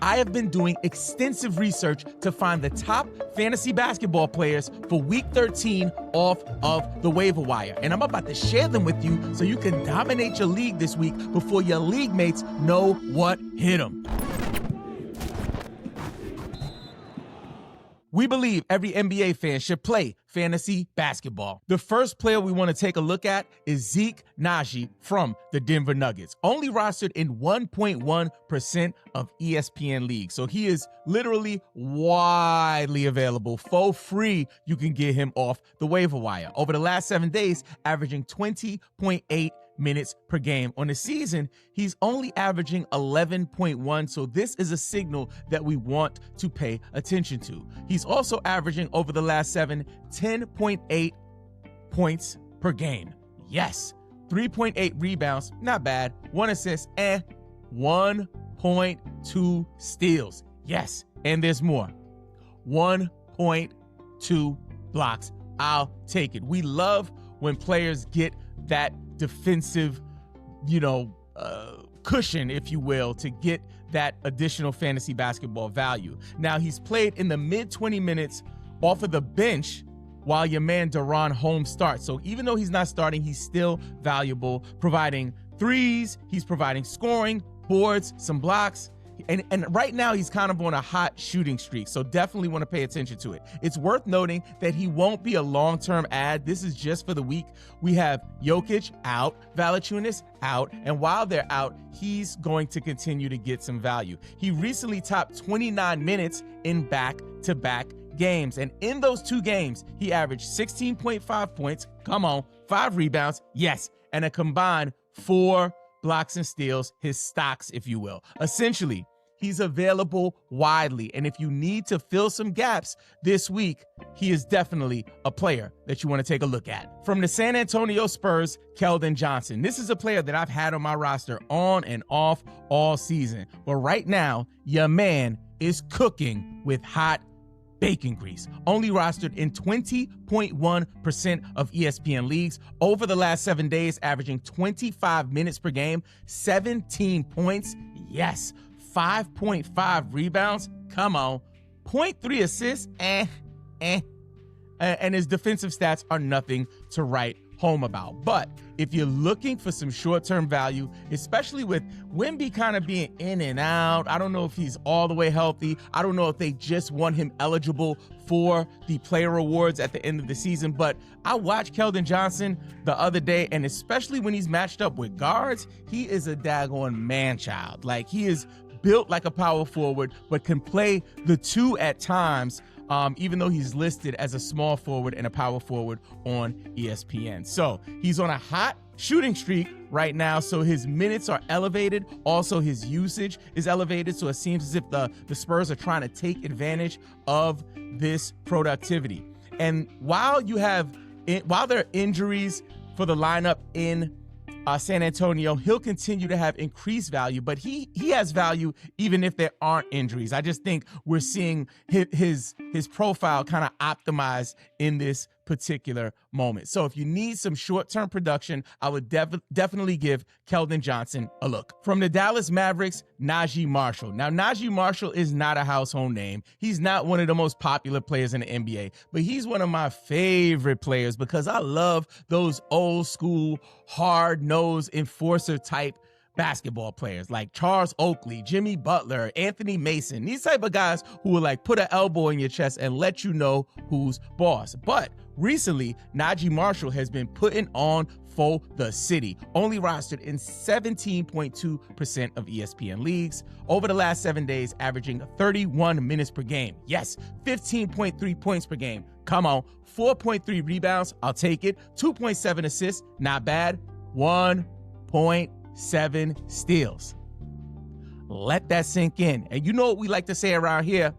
I have been doing extensive research to find the top fantasy basketball players for Week 13 off of the waiver wire. And I'm about to share them with you so you can dominate your league this week before your league mates know what hit them. We believe every NBA fan should play fantasy basketball. The first player we want to take a look at is Zeke Naji from the Denver Nuggets, only rostered in 1.1% of ESPN leagues. So he is literally widely available for free. You can get him off the waiver wire. Over the last 7 days, averaging 20.8 minutes per game. On the season, he's only averaging 11.1, so this is a signal that we want to pay attention to. He's also averaging over the last 10.8 points per game. Yes. 3.8 rebounds, not bad. 1 assist, 1.2 steals. Yes, and there's more. 1.2 blocks. I'll take it. We love when players get that defensive, cushion, if you will, to get that additional fantasy basketball value. Now, he's played in the mid 20 minutes off of the bench while your man Deron Holmes starts. So even though he's not starting, he's still valuable, providing threes, he's providing scoring, boards, some blocks. And right now, he's kind of on a hot shooting streak, so definitely want to pay attention to it. It's worth noting that he won't be a long-term ad. This is just for the week. We have Jokic out, Valanciunas out, and while they're out, he's going to continue to get some value. He recently topped 29 minutes in back-to-back games, and in those 2 games, he averaged 16.5 points, 5 rebounds, yes, and a combined 4 blocks and steals, his stocks, if you will. Essentially, he's available widely, and if you need to fill some gaps this week, he is definitely a player that you want to take a look at. From the San Antonio Spurs, Keldon Johnson. This is a player that I've had on my roster on and off all season, but right now, your man is cooking with hot bacon grease. Only rostered in 20.1% of ESPN leagues. Over the last 7 days, averaging 25 minutes per game, 17 points, yes, 5.5 rebounds, 0.3 assists, and his defensive stats are nothing to write home about. But if you're looking for some short-term value, especially with Wemby kind of being in and out, I don't know if he's all the way healthy. I don't know if they just want him eligible for the player awards at the end of the season. But I watched Keldon Johnson the other day, and especially when he's matched up with guards, he is a daggone man-child. Like, he is built like a power forward, but can play the 2 at times, even though he's listed as a small forward and a power forward on ESPN. So he's on a hot shooting streak right now, so his minutes are elevated. Also, his usage is elevated, so it seems as if the Spurs are trying to take advantage of this productivity. And while there are injuries for the lineup in San Antonio, he'll continue to have increased value, but he has value even if there aren't injuries. I just think we're seeing his profile kind of optimized in this particular moment. So if you need some short-term production, I would definitely give Keldon Johnson a look. From the Dallas Mavericks, Najee Marshall. Now, Najee Marshall is not a household name. He's not one of the most popular players in the NBA, but he's one of my favorite players because I love those old school, hard-nosed enforcer type basketball players like Charles Oakley, Jimmy Butler, Anthony Mason, these type of guys who will like put an elbow in your chest and let you know who's boss. But recently, Najee Marshall has been putting on for the city, only rostered in 17.2% of ESPN leagues. Over the last 7 days, averaging 31 minutes per game. Yes, 15.3 points per game. 4.3 rebounds, I'll take it. 2.7 assists, not bad. 1.7 steals. Let that sink in. And you know what we like to say around here?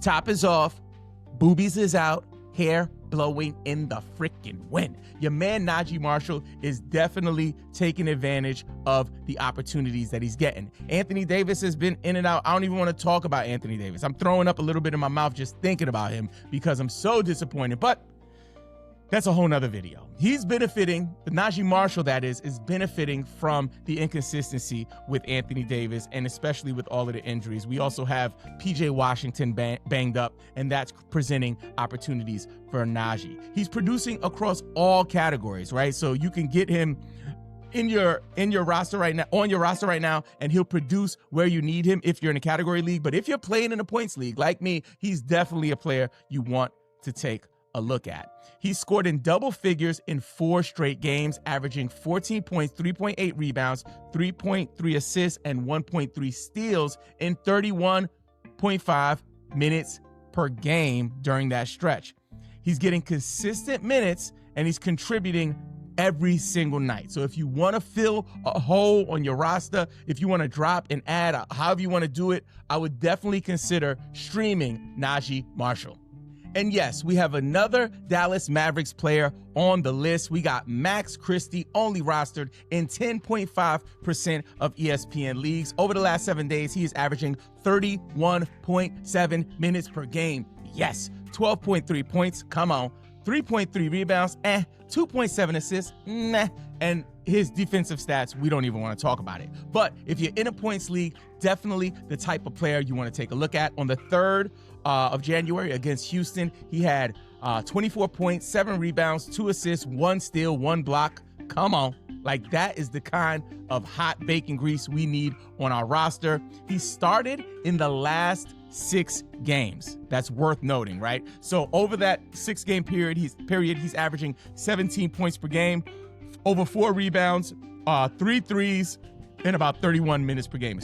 Top is off, boobies is out, hair blowing in the freaking wind. Your man Najee Marshall is definitely taking advantage of the opportunities that he's getting. Anthony Davis has been in and out. I don't even want to talk about Anthony Davis. I'm throwing up a little bit in my mouth just thinking about him because I'm so disappointed. But that's a whole nother video. He's benefiting, Najee Marshall that is benefiting from the inconsistency with Anthony Davis and especially with all of the injuries. We also have PJ Washington banged up, and that's presenting opportunities for Najee. He's producing across all categories, right? So you can get him in your roster right now, on your roster right now, and he'll produce where you need him if you're in a category league. But if you're playing in a points league like me, he's definitely a player you want to take a look at. He's scored in double figures in 4 straight games, averaging 14 points, 3.8 rebounds, 3.3 assists, and 1.3 steals in 31.5 minutes per game during that stretch. He's getting consistent minutes, and he's contributing every single night. So if you want to fill a hole on your roster, if you want to drop and add, however you want to do it, I would definitely consider streaming Najee Marshall. And yes, we have another Dallas Mavericks player on the list. We got Max Christie, only rostered in 10.5% of ESPN leagues. Over the last 7 days, he is averaging 31.7 minutes per game. Yes, 12.3 points, come on. 3.3 rebounds, 2.7 assists, nah. And his defensive stats, we don't even want to talk about it. But if you're in a points league, definitely the type of player you want to take a look at. On the 3rd of January against Houston, he had 24 points, 7 rebounds, 2 assists, 1 steal, 1 block. Come on. Like, that is the kind of hot bacon grease we need on our roster. He started in the last 6 games. That's worth noting, right? So over that 6-game period, he's averaging 17 points per game, over 4 rebounds, 3 threes, and about 31 minutes per game.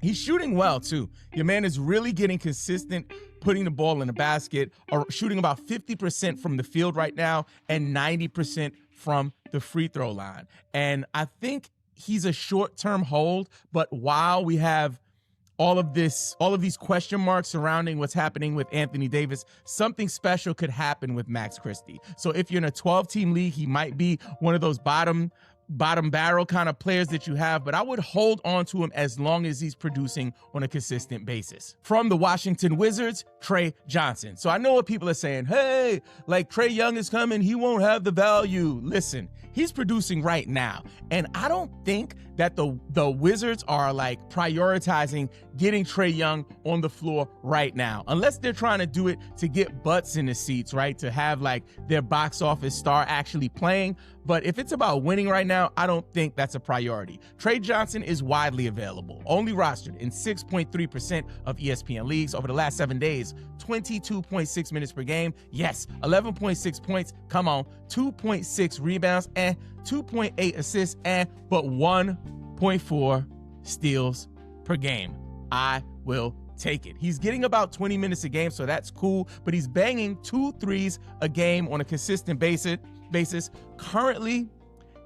He's shooting well, too. Your man is really getting consistent, putting the ball in the basket, or shooting about 50% from the field right now and 90% from the free throw line. And I think he's a short-term hold, but while we have all of these question marks surrounding what's happening with Anthony Davis, something special could happen with Max Christie. So if you're in a 12-team league, he might be one of those bottom barrel kind of players that you have, but I would hold on to him as long as he's producing on a consistent basis. From the Washington Wizards, Trey Johnson. So I know what people are saying, hey, like Trae Young is coming, he won't have the value. Listen, he's producing right now. And I don't think that the Wizards are like prioritizing getting Trae Young on the floor right now, unless they're trying to do it to get butts in the seats, right? To have like their box office star actually playing. But if it's about winning right now, I don't think that's a priority. Trey Johnson is widely available, only rostered in 6.3% of ESPN leagues over the last 7 days, 22.6 minutes per game. Yes, 11.6 points. Come on, 2.6 rebounds and 2.8 assists but 1.4 steals per game. I will take it. He's getting about 20 minutes a game, so that's cool, but he's banging 2 threes a game on a consistent basis. Currently,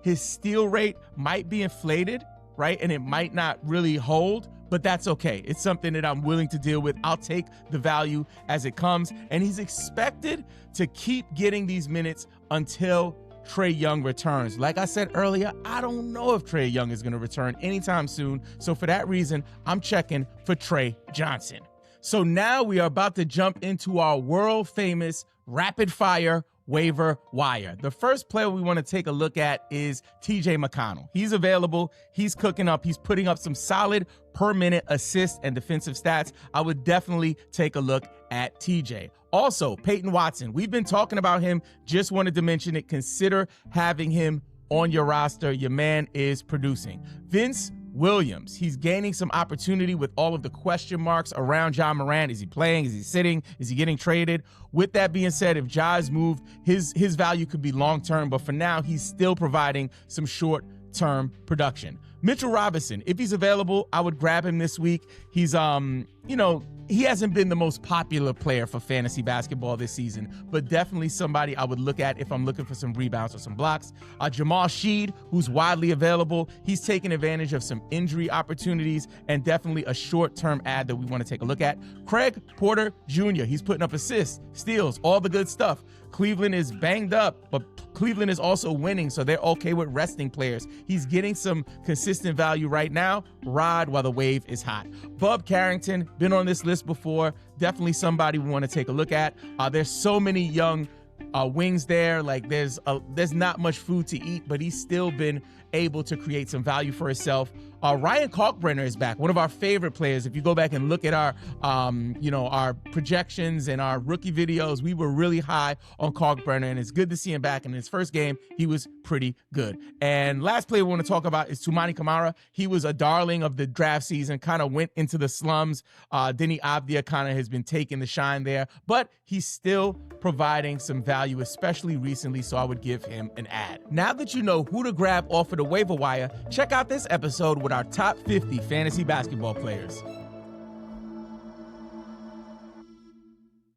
his steal rate might be inflated, right? And it might not really hold, but that's okay. It's something that I'm willing to deal with. I'll take the value as it comes. And he's expected to keep getting these minutes until Trae Young returns. Like I said earlier, I don't know if Trae Young is going to return anytime soon. So for that reason, I'm checking for Trey Johnson. So now we are about to jump into our world famous rapid fire waiver wire. The first player we want to take a look at is TJ McConnell. He's available. He's cooking up. He's putting up some solid per minute assist and defensive stats. I would definitely take a look at TJ. Also, Peyton Watson. We've been talking about him. Just wanted to mention it. Consider having him on your roster. Your man is producing. Vince Williams, he's gaining some opportunity with all of the question marks around Ja Morant. Is he playing? Is he sitting? Is he getting traded? With that being said, if Ja is moved, his value could be long-term, but for now, he's still providing some short-term production. Mitchell Robinson, if he's available, I would grab him this week. He's, he hasn't been the most popular player for fantasy basketball this season, but definitely somebody I would look at if I'm looking for some rebounds or some blocks. Jamal Sheed, who's widely available. He's taking advantage of some injury opportunities and definitely a short-term ad that we want to take a look at. Craig Porter Jr., he's putting up assists, steals, all the good stuff. Cleveland is banged up, but Cleveland is also winning, so they're okay with resting players. He's getting some consistent value right now. Ride while the wave is hot. Bub Carrington, been on this list before. Definitely somebody we want to take a look at. There's so many young wings there. Like there's not much food to eat, but he's still been able to create some value for himself. Ryan Kalkbrenner is back, one of our favorite players. If you go back and look at our, our projections and our rookie videos, we were really high on Kalkbrenner, and it's good to see him back. In his first game, he was pretty good. And last player we want to talk about is Toumani Camara. He was a darling of the draft season, kind of went into the slums. Denny Abdia kind of has been taking the shine there, but he's still providing some value, especially recently, so I would give him an ad. Now that you know who to grab off of the waiver wire, check out this episode with our top 50 fantasy basketball players.